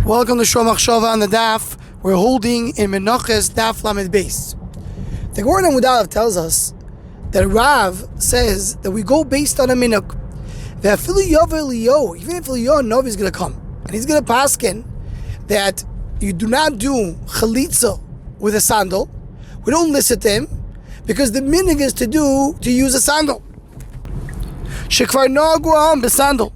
Welcome to Shomach Shova on the Daf. We're holding in Menachos Daf Lamed Beis. The Gemara in Mudalav tells us that Rav says that we go based on a minhag. That even if Eliyahu Novi is going to come and he's going to paskin that you do not do chalitza with a sandal, we don't listen to him because the minhag is to use a sandal. Shekvar nagu am besandal.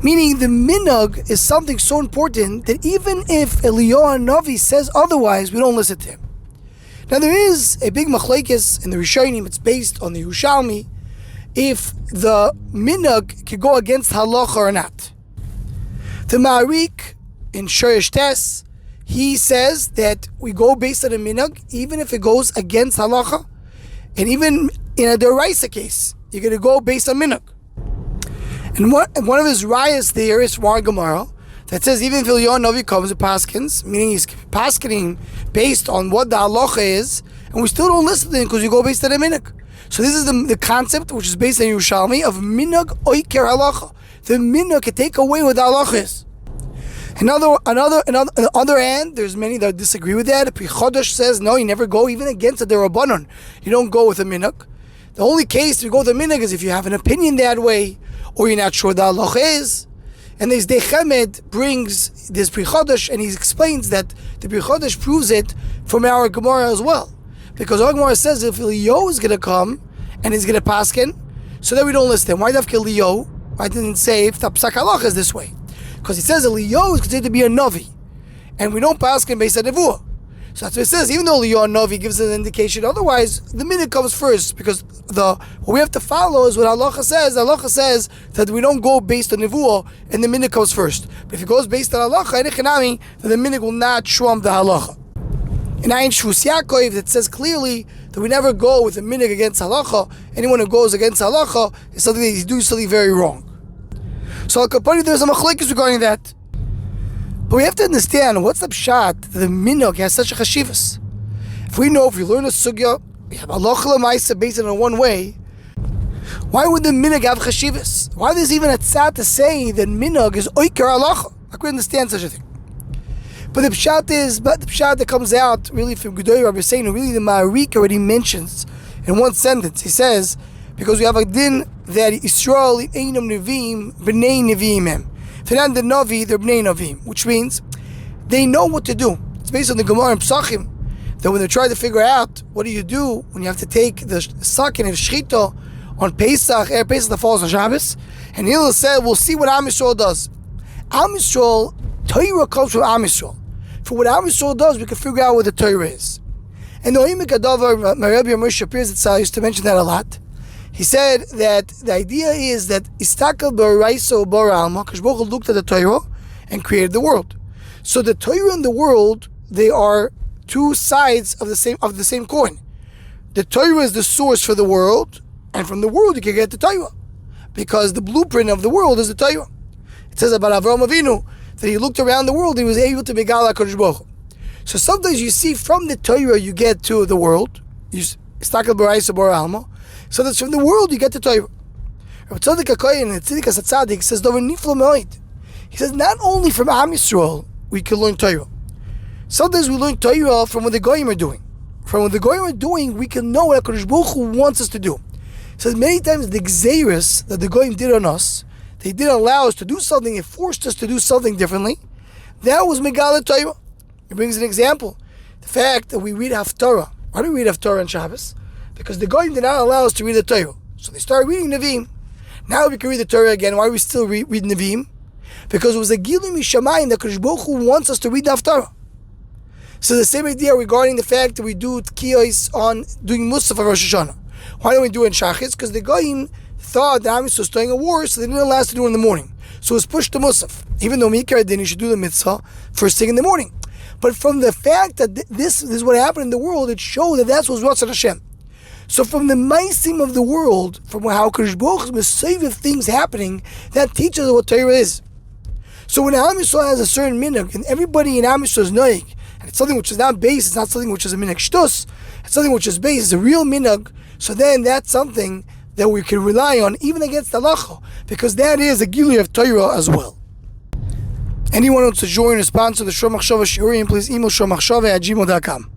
Meaning the minhag is something so important that even if Eliyahu Novi says otherwise, we don't listen to him. Now there is a big machlekes in the Rishonim, it's based on the Yerushalmi, if the minhag can go against halacha or not. The Ma'arik in Shoresh Tes, he says that we go based on a minhag even if it goes against halacha, and even in a deraisa case, you're going to go based on minhag. And one of his rayas there is from our Gemara that says even if Eliyahu Novi comes to paskins, meaning he's paskening based on what the halacha is, and we still don't listen to him because we go based on a minhag. So this is the concept which is based on Yerushalmi of minhag oiker halacha. The minhag can take away what the halacha is. On the other hand, there's many that disagree with that. Pri Chodesh says no, you never go even against the Rabbanon. You don't go with a minhag. The only case you go with a minhag is if you have an opinion that way, or you're not sure what the halacha is. And this Dechemed brings this Pri Chodesh, and he explains that the Pri Chodesh proves it from our Gemara as well. Because our Gemara says if Eliyahu is going to come and he's going to paskin, so that we don't listen. Why dafka Eliyahu? I didn't say if the Psak Halacha is this way. Because he says Eliyahu is considered to be a Navi, and we don't paskin based on Nevuah. So that's what it says. Even though Eliyahu Novi gives an indication, otherwise the minhag comes first, because what we have to follow is what Halacha says. Halacha says that we don't go based on Nevuah, and the minhag comes first. But if it goes based on Halacha, then the minhag will not trump the Halacha. In Ayin Shvus Yaakov, it says clearly that we never go with a minhag against Halacha. Anyone who goes against Halacha is something that he's doing something very wrong. So Al Kapari, there's a machlekes regarding that. But we have to understand what's the pshat that the minhag has such a chashivas. If we learn a sugya, we have halacha l'maisa based on one way, why would the minhag have chashivas? Why there's even a tzad to say that minhag is oiker halacha? I couldn't understand such a thing. But the pshat that comes out really from Gedoy Rabbi saying, really the Ma'arik already mentions in one sentence. He says, because we have a din that Yisrael einam nevim b'nei neviim. If they're not the Navi, they're Bnei Navim, which means they know what to do. It's based on the Gemara and Psachim, that when they try to figure out what do you do when you have to take the sakin and shchita on Pesach, Pesach that falls on Shabbos, and Hillel said, we'll see what Am Yisrael does. Am Yisrael, Torah comes from Am Yisrael. For what Am Yisrael does, we can figure out what the Torah is. And the Oimik Adavar, my Rebbe Moshe Pirzitza used to mention that a lot. He said that the idea is that Istakal B'Raiso B'Alma, Kashboch looked at the Torah and created the world. So the Torah and the world, they are two sides of the same coin. The Torah is the source for the world, and from the world you can get the Torah, because the blueprint of the world is the Torah. It says about Avraham Avinu that he looked around the world, he was able to Megala Kodesh Baruch Hu. So sometimes you see from the Torah you get to the world. Istakal B'Raiso B'Alma. So that's from the world you get the Torah. Rabbi Tzaddik HaKohen and Tziddik HaSatzadik says, he says, not only from Am Yisrael we can learn Torah. Sometimes we learn Torah from what the Goyim are doing. From what the Goyim are doing, we can know what HaKadosh Baruch Hu wants us to do. He says many times the Gzeiros that the Goyim did on us, they didn't allow us to do something, it forced us to do something differently. That was Megala Torah. He brings an example. The fact that we read Haftarah. Why do we read Haftarah on Shabbos? Because the Goyim did not allow us to read the Torah. So they started reading Nevi'im. Now we can read the Torah again. Why do we still read Nevi'im? Because it was a Gilui Mishamayim that Kodesh Baruch Hu wants us to read the Haftarah. So the same idea regarding the fact that we do Tkiyos on doing Musaf of Rosh Hashanah. Why don't we do it in Shachis? Because the Goyim thought that Am Yisrael was starting a war, so they didn't allow us to do it in the morning. So it was pushed to Musaf. Even though Mikar didn't, you should do the mitzvah first thing in the morning. But from the fact that this is what happened in the world, it showed that that's what's Ratzon Hashem. So from the maisim of the world, from how Kodesh Baruch Hu is saving things happening, that teaches us what Torah is. So when Am Yisrael has a certain minhag, and everybody in Am Yisrael is noig, and it's something which is not based, it's not something which is a minhag shtus, it's something which is based, it's a real minhag, so then that's something that we can rely on, even against halacha, because that is a gilui of Torah as well. Anyone who wants to join or sponsor the Shor Machshava Shiurim, please email shormachshava@gmail.com.